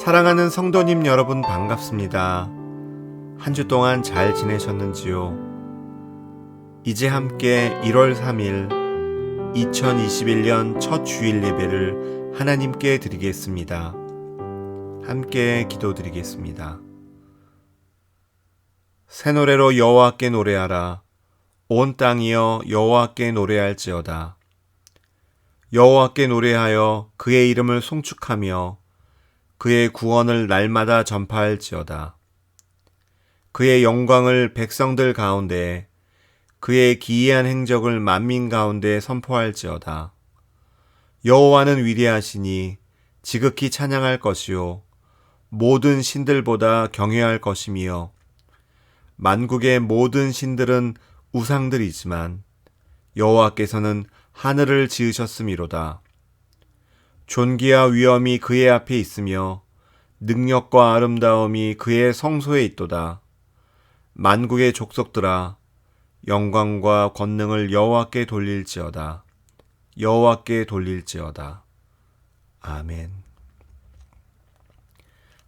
사랑하는 성도님 여러분 반갑습니다. 한 주 동안 잘 지내셨는지요? 이제 함께 1월 3일 2021년 첫 주일 예배를 하나님께 드리겠습니다. 함께 기도드리겠습니다. 새 노래로 여호와께 노래하라. 온 땅이여 여호와께 노래할지어다. 여호와께 노래하여 그의 이름을 송축하며 그의 구원을 날마다 전파할지어다. 그의 영광을 백성들 가운데, 그의 기이한 행적을 만민 가운데 선포할지어다. 여호와는 위대하시니 지극히 찬양할 것이요 모든 신들보다 경외할 것이며, 만국의 모든 신들은 우상들이지만 여호와께서는 하늘을 지으셨음이로다. 존귀와 위엄이 그의 앞에 있으며 능력과 아름다움이 그의 성소에 있도다. 만국의 족속들아, 영광과 권능을 여호와께 돌릴지어다. 여호와께 돌릴지어다. 아멘.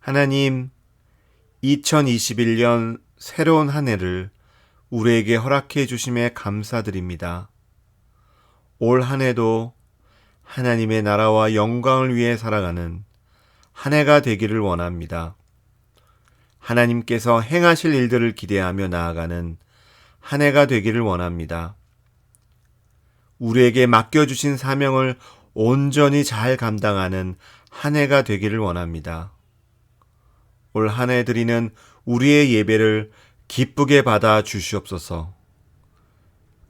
하나님, 2021년 새로운 한 해를 우리에게 허락해 주심에 감사드립니다. 올 한 해도 하나님의 나라와 영광을 위해 살아가는 한 해가 되기를 원합니다. 하나님께서 행하실 일들을 기대하며 나아가는 한 해가 되기를 원합니다. 우리에게 맡겨주신 사명을 온전히 잘 감당하는 한 해가 되기를 원합니다. 올 한 해 드리는 우리의 예배를 기쁘게 받아 주시옵소서.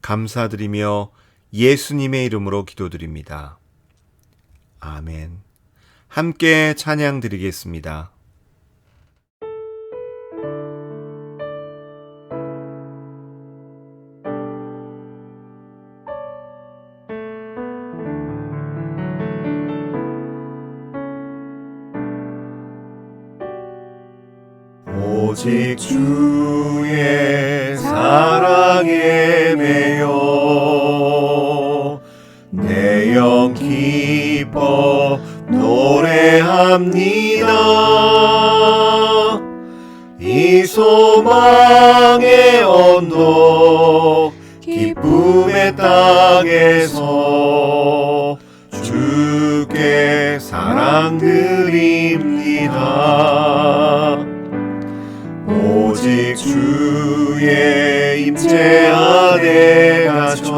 감사드리며 예수님의 이름으로 기도드립니다. 아멘. 함께 찬양 드리겠습니다. 오직 주의 사랑에 매여 내 영 기뻐 노래합니다. 이 소망의 언덕 기쁨의 땅에서 주께 사랑 드립니다. 오직 주의 임재 안에 갇혀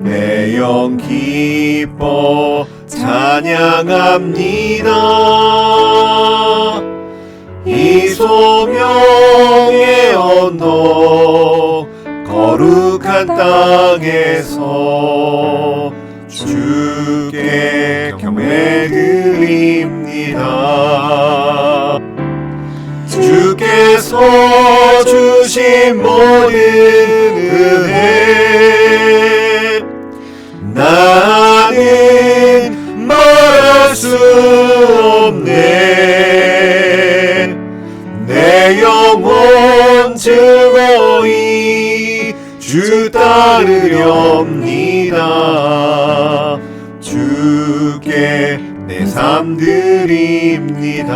내 영 기뻐 찬양합니다. 이 소명의 언덕 거룩한 땅에서 주께 경배 드립니다. 주께서 주신 모든 은혜 나는 말할 수 없네. 내 영혼 즐거이 주 따르렵니다. 주께 내 삶 드립니다.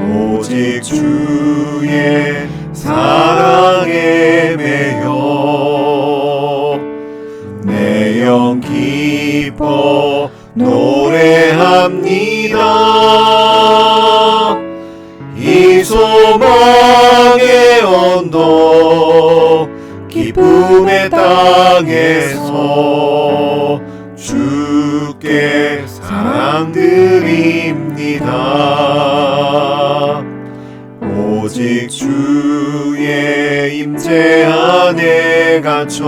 오직 주의 사랑에 매여 내 영 기뻐 노래합니다. 이 소망의 언덕 기쁨의 땅에서 주께 사랑 드립니다. 오직 주의 임재 안에 갇혀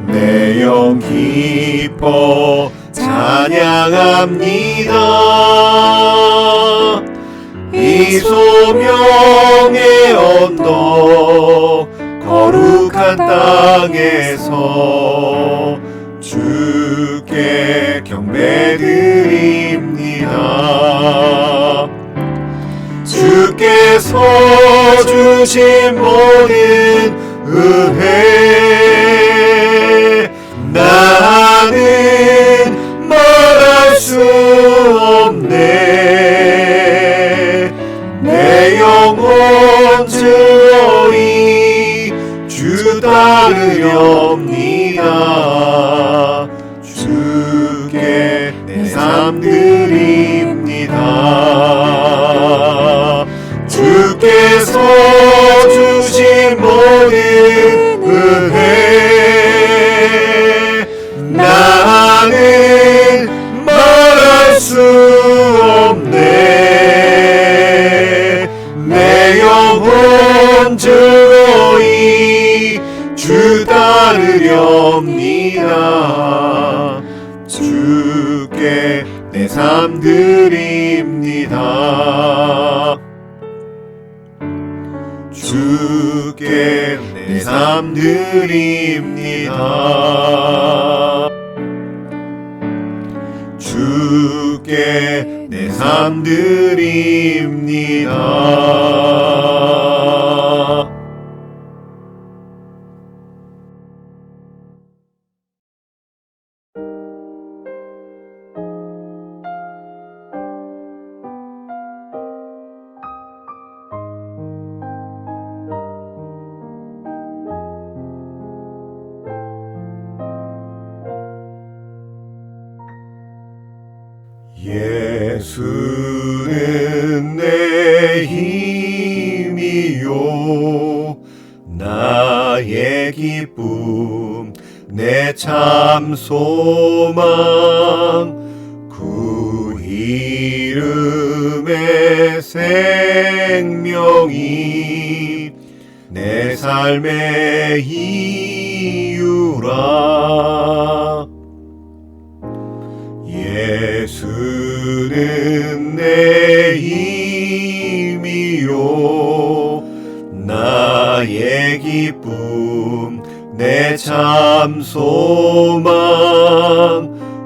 내 영 기뻐 찬양합니다. 이 소명의 언덕 거룩한 땅에서 주께 경배 드립니다. 주께서 주신 모든 은혜 나는 드립니다. 주께서 주신 모든 은혜 나는 말할 수 없네. 내 영혼 즐거이 주 따르렵니다. 주께 내 삶 드립니다. 주께 내 삶 드립니다. 주께 내 삶 드립니다. 예수는 내 힘이요 나의 기쁨 내 참 소망 그 이름의 생명이 내 삶의 이유라. 예수는 내 힘이요 나의 기쁨 내 참 소망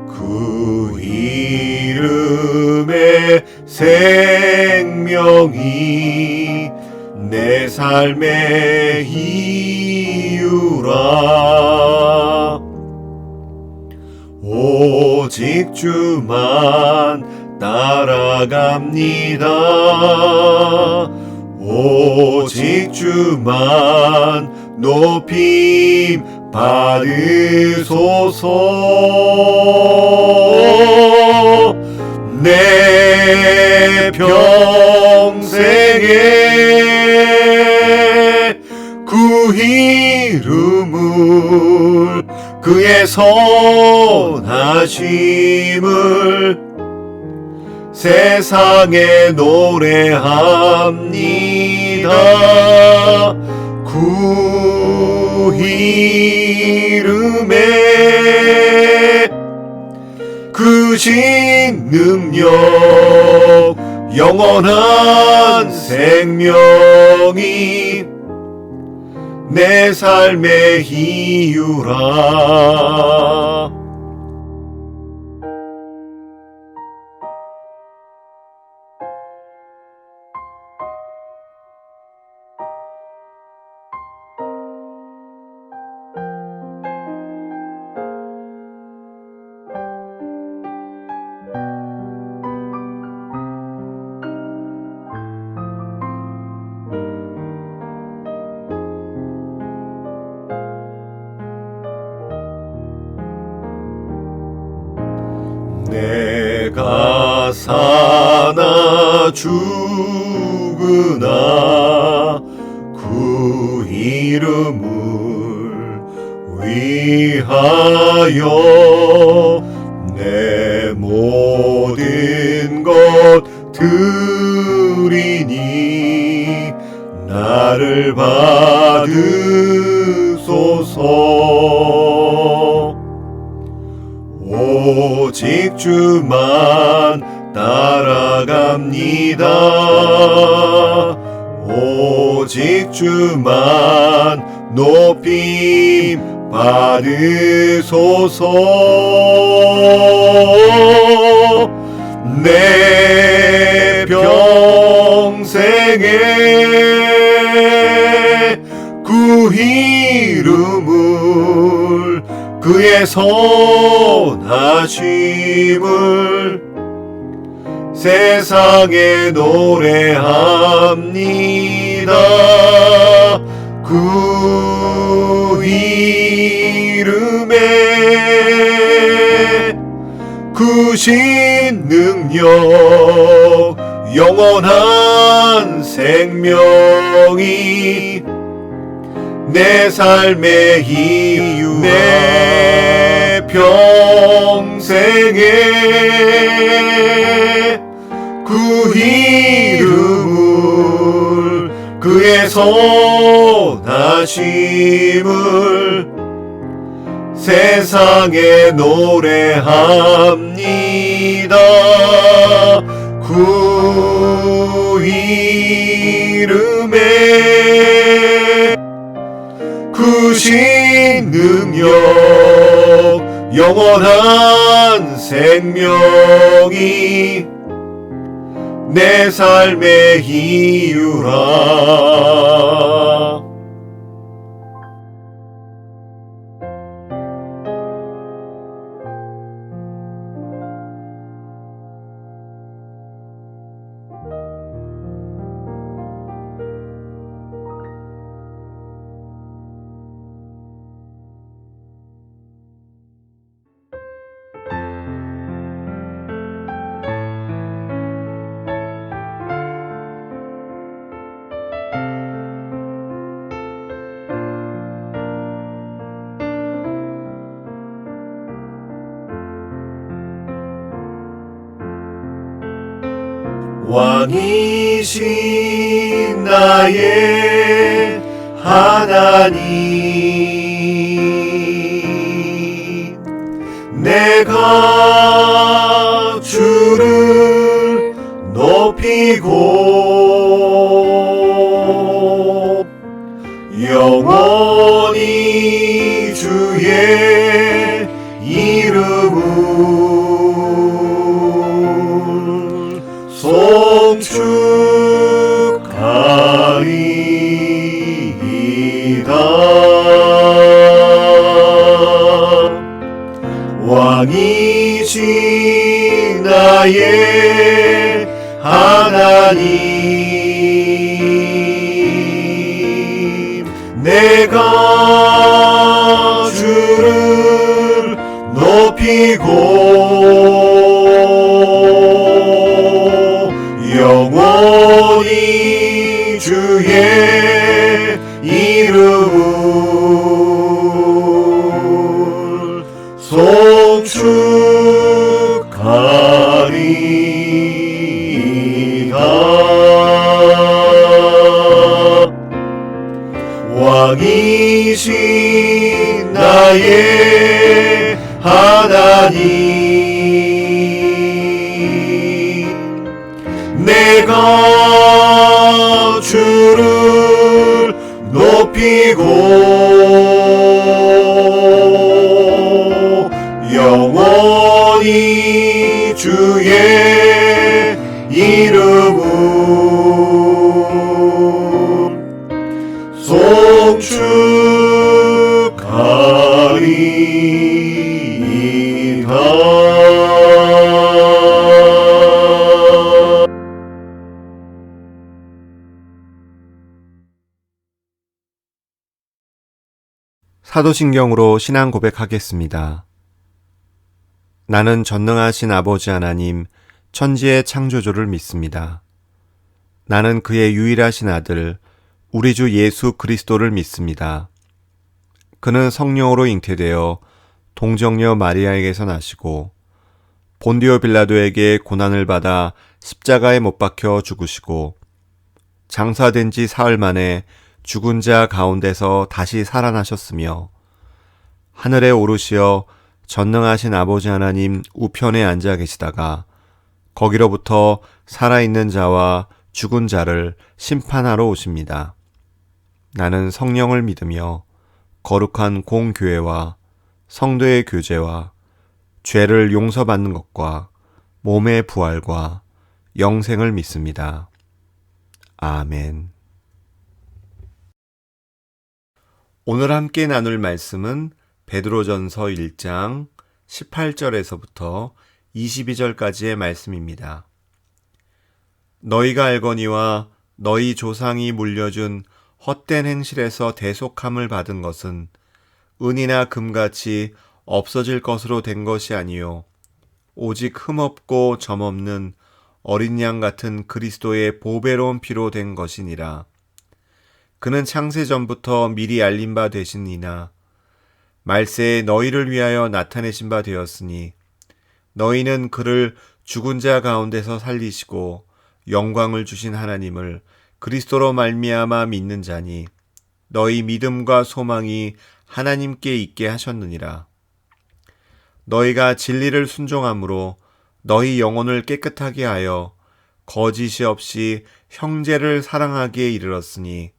그 이름의 생명이 내 삶의 이유라. 오직 주만 따라갑니다. 오직 주만 높임 받으소서. 내 평생에 그 이름을 그의 선하심을 세상에 노래합니다. 그 이름에 그 신 능력 영원한 생명이 내 삶의 이유라. 내가 사나 죽으나 그 이름을 위하여 내 모든 것 드리니 나를 받으소서. 오직 주만 따라갑니다. 오직 주만 높임 받으소서. 내 평생에 그 이름을 그의 선하심을 세상에 노래합니다. 그 이름에 크신 능력 영원한 생명이 내 삶의 이유 내 평생에 그 이름을 그의 선하심을 세상에 노래합니다. 그 이름에 크신 능력 영원한 생명이 내 삶의 이유라. 왕이신 나의 하나님, 내가 주를 높이고 영원히 주의 이름을 송축하리이다. 왕이신 나의 하나님, 내가 주를 높이고 영원히 주의 이름을 송축하리이다. 왕이신 나의 하나님, 내가 주를 높이고 영원히 주의 이름을 송축하리이다. 사도신경으로 신앙 고백하겠습니다. 나는 전능하신 아버지 하나님, 천지의 창조주를 믿습니다. 나는 그의 유일하신 아들, 우리 주 예수 그리스도를 믿습니다. 그는 성령으로 잉태되어 동정녀 마리아에게서 나시고 본디오 빌라도에게 고난을 받아 십자가에 못 박혀 죽으시고 장사된 지 사흘 만에 죽은 자 가운데서 다시 살아나셨으며 하늘에 오르시어 전능하신 아버지 하나님 우편에 앉아 계시다가 거기로부터 살아있는 자와 죽은 자를 심판하러 오십니다. 나는 성령을 믿으며 거룩한 공교회와 성도의 교제와 죄를 용서받는 것과 몸의 부활과 영생을 믿습니다. 아멘. 오늘 함께 나눌 말씀은 베드로전서 1장 18절에서부터 22절까지의 말씀입니다. 너희가 알거니와 너희 조상이 물려준 헛된 행실에서 대속함을 받은 것은 은이나 금같이 없어질 것으로 된 것이 아니요 오직 흠없고 점없는 어린 양 같은 그리스도의 보배로운 피로 된 것이니라. 그는 창세전부터 미리 알린 바 되시니나 말세에 너희를 위하여 나타내신 바 되었으니 너희는 그를 죽은 자 가운데서 살리시고 영광을 주신 하나님을 그리스도로 말미암아 믿는 자니 너희 믿음과 소망이 하나님께 있게 하셨느니라. 너희가 진리를 순종함으로 너희 영혼을 깨끗하게 하여 거짓이 없이 형제를 사랑하기에 이르렀으니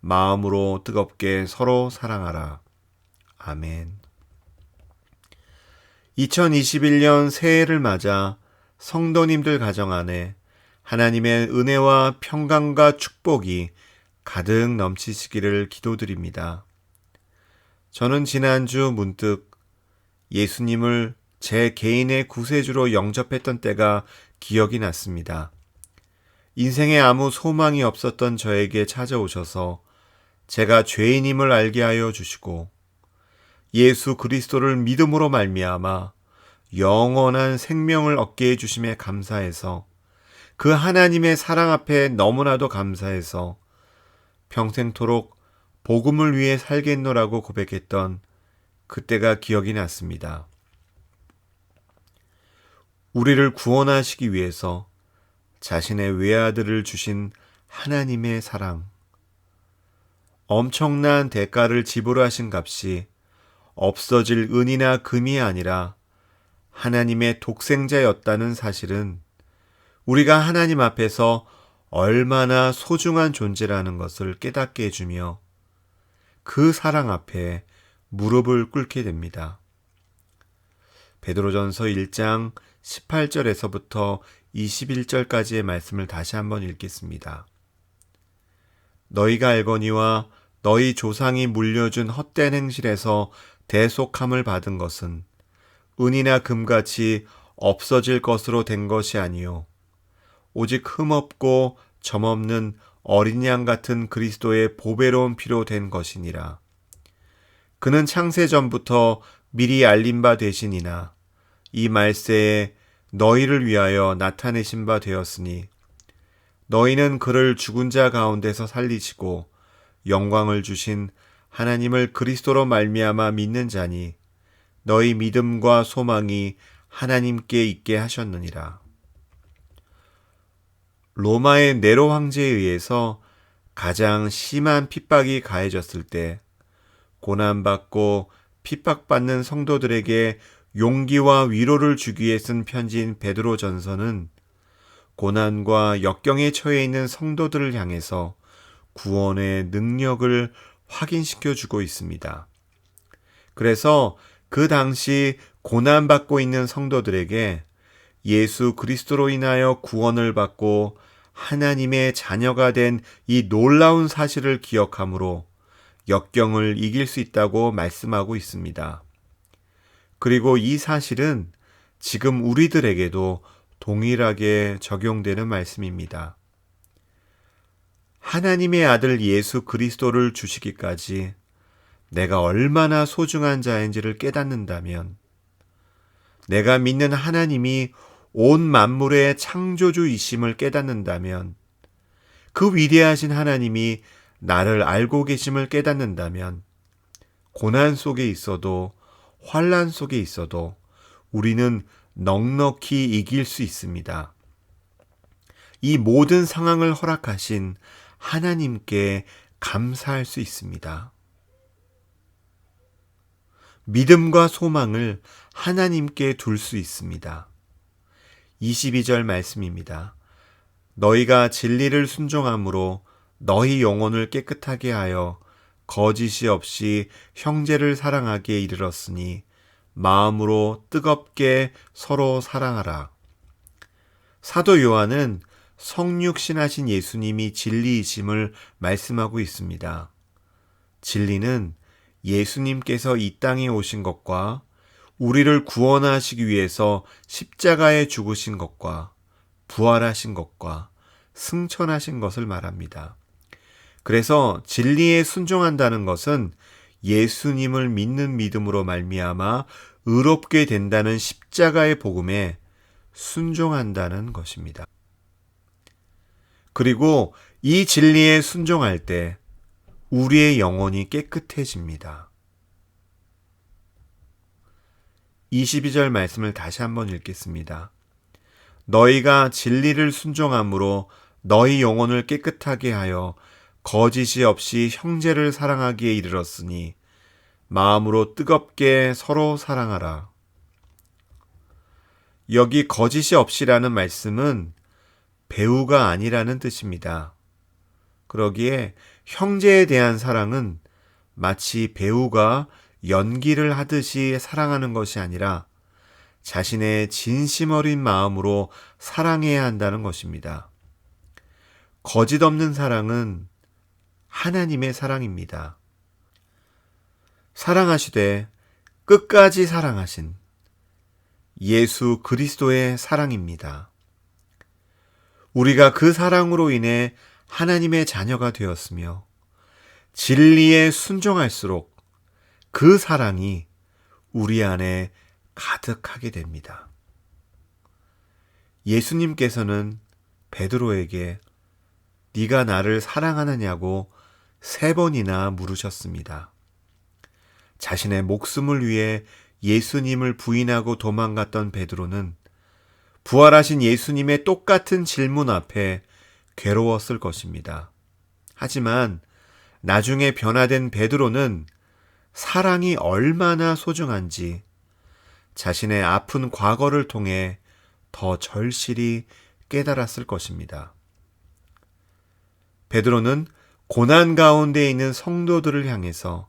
마음으로 뜨겁게 서로 사랑하라. 아멘. 2021년 새해를 맞아 성도님들 가정 안에 하나님의 은혜와 평강과 축복이 가득 넘치시기를 기도드립니다. 저는 지난주 문득 예수님을 제 개인의 구세주로 영접했던 때가 기억이 났습니다. 인생에 아무 소망이 없었던 저에게 찾아오셔서 제가 죄인임을 알게 하여 주시고 예수 그리스도를 믿음으로 말미암아 영원한 생명을 얻게 해주심에 감사해서 그 하나님의 사랑 앞에 너무나도 감사해서 평생토록 복음을 위해 살겠노라고 고백했던 그때가 기억이 났습니다. 우리를 구원하시기 위해서 자신의 외아들을 주신 하나님의 사랑, 엄청난 대가를 지불하신 값이 없어질 은이나 금이 아니라 하나님의 독생자였다는 사실은 우리가 하나님 앞에서 얼마나 소중한 존재라는 것을 깨닫게 해주며 그 사랑 앞에 무릎을 꿇게 됩니다. 베드로전서 1장 18절에서부터 21절까지의 말씀을 다시 한번 읽겠습니다. 너희가 알거니와 너희 조상이 물려준 헛된 행실에서 대속함을 받은 것은 은이나 금같이 없어질 것으로 된 것이 아니요 오직 흠없고 점없는 어린 양 같은 그리스도의 보배로운 피로 된 것이니라. 그는 창세전부터 미리 알린 바 되시니나 이 말세에 너희를 위하여 나타내신 바 되었으니 너희는 그를 죽은 자 가운데서 살리시고 영광을 주신 하나님을 그리스도로 말미암아 믿는 자니 너희 믿음과 소망이 하나님께 있게 하셨느니라. 로마의 네로 황제에 의해서 가장 심한 핍박이 가해졌을 때 고난받고 핍박받는 성도들에게 용기와 위로를 주기 위해 쓴 편지인 베드로전서는 고난과 역경에 처해 있는 성도들을 향해서 구원의 능력을 확인시켜 주고 있습니다. 그래서 그 당시 고난받고 있는 성도들에게 예수 그리스도로 인하여 구원을 받고 하나님의 자녀가 된 이 놀라운 사실을 기억함으로 역경을 이길 수 있다고 말씀하고 있습니다. 그리고 이 사실은 지금 우리들에게도 동일하게 적용되는 말씀입니다. 하나님의 아들 예수 그리스도를 주시기까지 내가 얼마나 소중한 자인지를 깨닫는다면, 내가 믿는 하나님이 온 만물의 창조주이심을 깨닫는다면, 그 위대하신 하나님이 나를 알고 계심을 깨닫는다면, 고난 속에 있어도 환난 속에 있어도 우리는 넉넉히 이길 수 있습니다. 이 모든 상황을 허락하신 하나님께 감사할 수 있습니다. 믿음과 소망을 하나님께 둘 수 있습니다. 22절 말씀입니다. 너희가 진리를 순종함으로 너희 영혼을 깨끗하게 하여 거짓이 없이 형제를 사랑하기에 이르렀으니 마음으로 뜨겁게 서로 사랑하라. 사도 요한은 성육신하신 예수님이 진리이심을 말씀하고 있습니다. 진리는 예수님께서 이 땅에 오신 것과 우리를 구원하시기 위해서 십자가에 죽으신 것과 부활하신 것과 승천하신 것을 말합니다. 그래서 진리에 순종한다는 것은 예수님을 믿는 믿음으로 말미암아 의롭게 된다는 십자가의 복음에 순종한다는 것입니다. 그리고 이 진리에 순종할 때 우리의 영혼이 깨끗해집니다. 22절 말씀을 다시 한번 읽겠습니다. 너희가 진리를 순종함으로 너희 영혼을 깨끗하게 하여 거짓이 없이 형제를 사랑하기에 이르렀으니 마음으로 뜨겁게 서로 사랑하라. 여기 거짓이 없이라는 말씀은 배우가 아니라는 뜻입니다. 그러기에 형제에 대한 사랑은 마치 배우가 연기를 하듯이 사랑하는 것이 아니라 자신의 진심 어린 마음으로 사랑해야 한다는 것입니다. 거짓 없는 사랑은 하나님의 사랑입니다. 사랑하시되 끝까지 사랑하신 예수 그리스도의 사랑입니다. 우리가 그 사랑으로 인해 하나님의 자녀가 되었으며 진리에 순종할수록 그 사랑이 우리 안에 가득하게 됩니다. 예수님께서는 베드로에게 네가 나를 사랑하느냐고 3번이나 물으셨습니다. 자신의 목숨을 위해 예수님을 부인하고 도망갔던 베드로는 부활하신 예수님의 똑같은 질문 앞에 괴로웠을 것입니다. 하지만 나중에 변화된 베드로는 사랑이 얼마나 소중한지 자신의 아픈 과거를 통해 더 절실히 깨달았을 것입니다. 베드로는 고난 가운데 있는 성도들을 향해서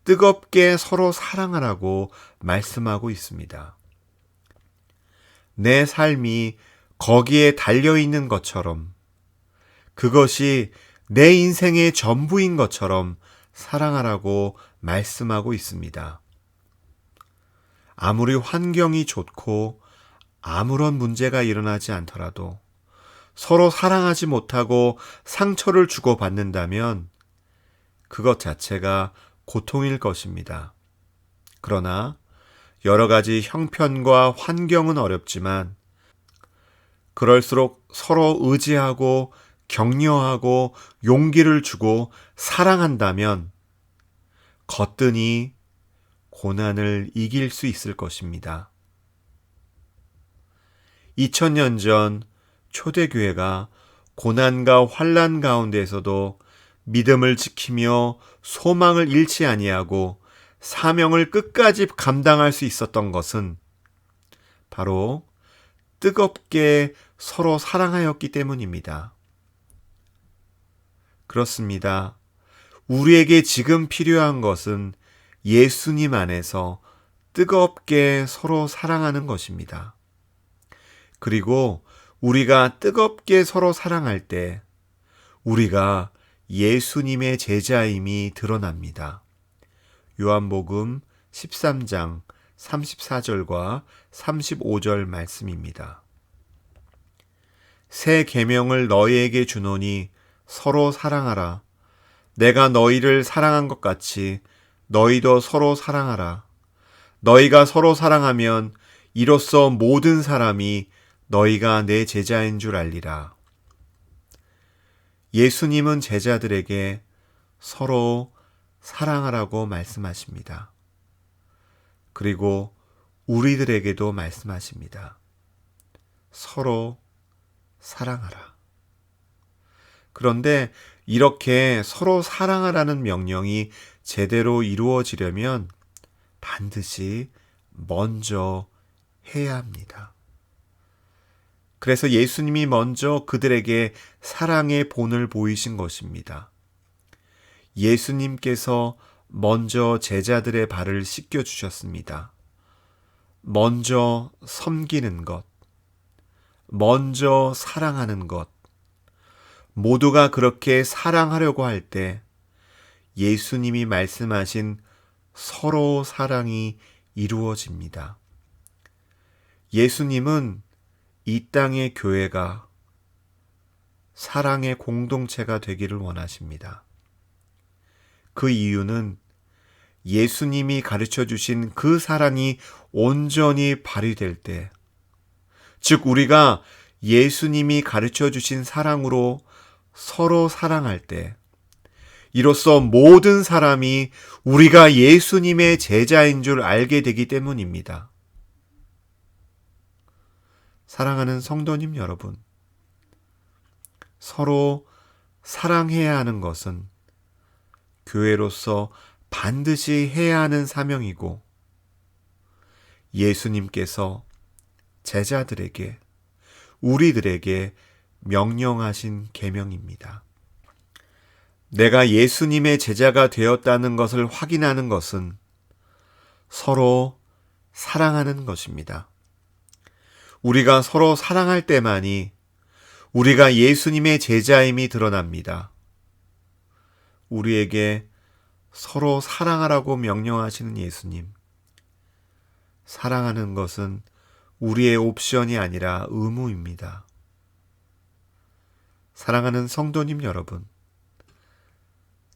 뜨겁게 서로 사랑하라고 말씀하고 있습니다. 내 삶이 거기에 달려있는 것처럼, 그것이 내 인생의 전부인 것처럼 사랑하라고 말씀하고 있습니다. 아무리 환경이 좋고 아무런 문제가 일어나지 않더라도 서로 사랑하지 못하고 상처를 주고받는다면 그것 자체가 고통일 것입니다. 그러나 여러 가지 형편과 환경은 어렵지만 그럴수록 서로 의지하고 격려하고 용기를 주고 사랑한다면 거뜬히 고난을 이길 수 있을 것입니다. 2000년 전 초대교회가 고난과 환난 가운데에서도 믿음을 지키며 소망을 잃지 아니하고 사명을 끝까지 감당할 수 있었던 것은 바로 뜨겁게 서로 사랑하였기 때문입니다. 그렇습니다. 우리에게 지금 필요한 것은 예수님 안에서 뜨겁게 서로 사랑하는 것입니다. 그리고 우리가 뜨겁게 서로 사랑할 때 우리가 예수님의 제자임이 드러납니다. 요한복음 13장 34절과 35절 말씀입니다. 새 계명을 너희에게 주노니 서로 사랑하라. 내가 너희를 사랑한 것 같이 너희도 서로 사랑하라. 너희가 서로 사랑하면 이로써 모든 사람이 너희가 내 제자인 줄 알리라. 예수님은 제자들에게 서로 사랑하라고 말씀하십니다. 그리고 우리들에게도 말씀하십니다. 서로 사랑하라. 그런데 이렇게 서로 사랑하라는 명령이 제대로 이루어지려면 반드시 먼저 해야 합니다. 그래서 예수님이 먼저 그들에게 사랑의 본을 보이신 것입니다. 예수님께서 먼저 제자들의 발을 씻겨 주셨습니다. 먼저 섬기는 것, 먼저 사랑하는 것, 모두가 그렇게 사랑하려고 할 때 예수님이 말씀하신 서로 사랑이 이루어집니다. 예수님은 이 땅의 교회가 사랑의 공동체가 되기를 원하십니다. 그 이유는 예수님이 가르쳐 주신 그 사랑이 온전히 발휘될 때, 즉 우리가 예수님이 가르쳐 주신 사랑으로 서로 사랑할 때, 이로써 모든 사람이 우리가 예수님의 제자인 줄 알게 되기 때문입니다. 사랑하는 성도님 여러분, 서로 사랑해야 하는 것은 교회로서 반드시 해야 하는 사명이고, 예수님께서 제자들에게, 우리들에게 명령하신 계명입니다. 내가 예수님의 제자가 되었다는 것을 확인하는 것은 서로 사랑하는 것입니다. 우리가 서로 사랑할 때만이 우리가 예수님의 제자임이 드러납니다. 우리에게 서로 사랑하라고 명령하시는 예수님. 사랑하는 것은 우리의 옵션이 아니라 의무입니다. 사랑하는 성도님 여러분,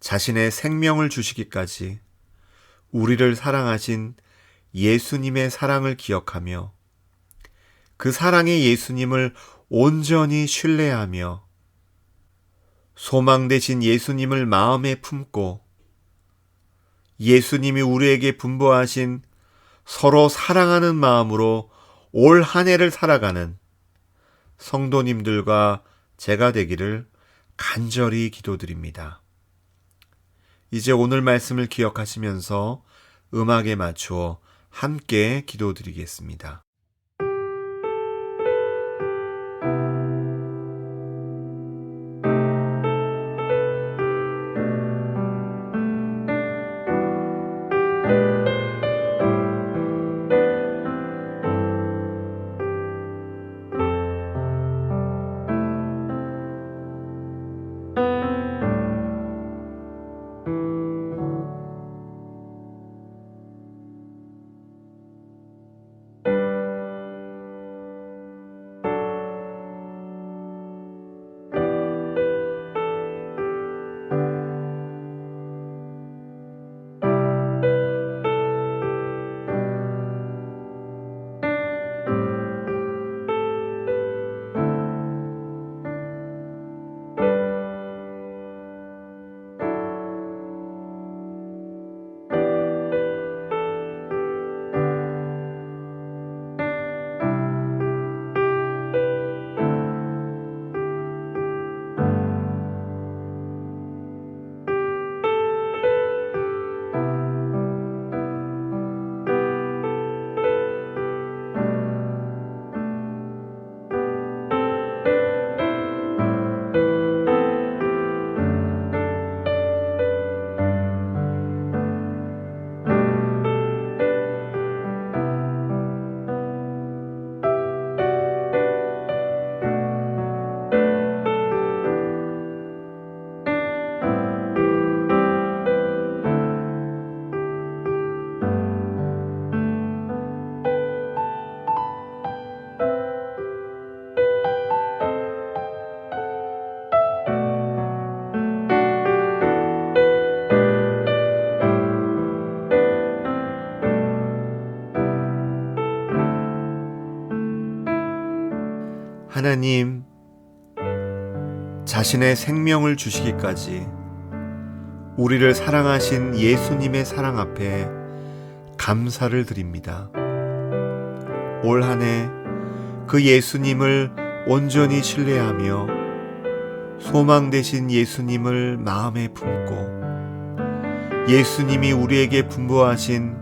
자신의 생명을 주시기까지 우리를 사랑하신 예수님의 사랑을 기억하며 그 사랑의 예수님을 온전히 신뢰하며 소망 되신 예수님을 마음에 품고 예수님이 우리에게 분부하신 서로 사랑하는 마음으로 올 한 해를 살아가는 성도님들과 제가 되기를 간절히 기도드립니다. 이제 오늘 말씀을 기억하시면서 음악에 맞추어 함께 기도드리겠습니다. 하나님, 자신의 생명을 주시기까지 우리를 사랑하신 예수님의 사랑 앞에 감사를 드립니다. 올 한 해 그 예수님을 온전히 신뢰하며 소망 되신 예수님을 마음에 품고 예수님이 우리에게 분부하신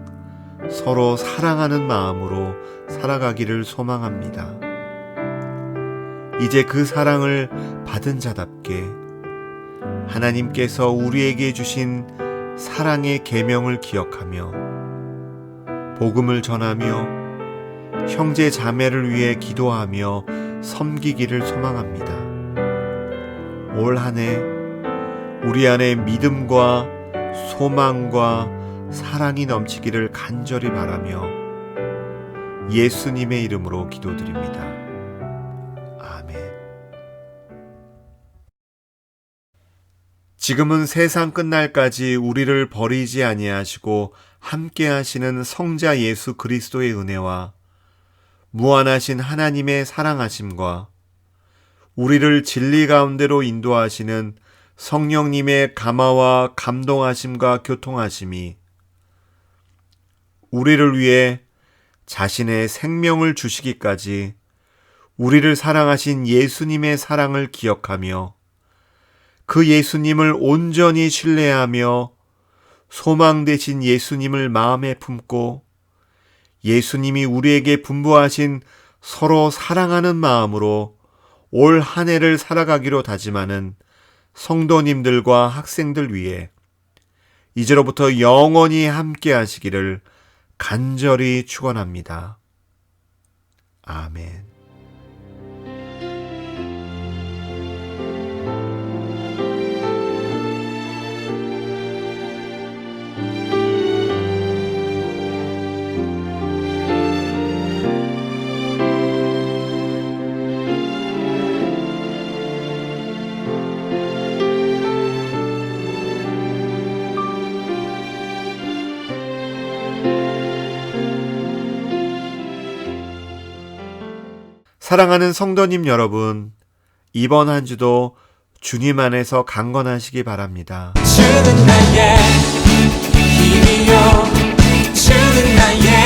서로 사랑하는 마음으로 살아가기를 소망합니다. 이제 그 사랑을 받은 자답게 하나님께서 우리에게 주신 사랑의 계명을 기억하며 복음을 전하며 형제 자매를 위해 기도하며 섬기기를 소망합니다. 올 한 해 우리 안에 믿음과 소망과 사랑이 넘치기를 간절히 바라며 예수님의 이름으로 기도드립니다. 아멘. 지금은 세상 끝날까지 우리를 버리지 아니하시고 함께 하시는 성자 예수 그리스도의 은혜와 무한하신 하나님의 사랑하심과 우리를 진리 가운데로 인도하시는 성령님의 감화와 감동하심과 교통하심이 우리를 위해 자신의 생명을 주시기까지 우리를 사랑하신 예수님의 사랑을 기억하며 그 예수님을 온전히 신뢰하며 소망 되신 예수님을 마음에 품고 예수님이 우리에게 분부하신 서로 사랑하는 마음으로 올 한 해를 살아가기로 다짐하는 성도님들과 학생들 위해 이제로부터 영원히 함께 하시기를 간절히 축원합니다. 아멘. 사랑하는 성도님 여러분, 이번 한 주도 주님 안에서 강건하시기 바랍니다. 주는 나의 힘이요 주는 나의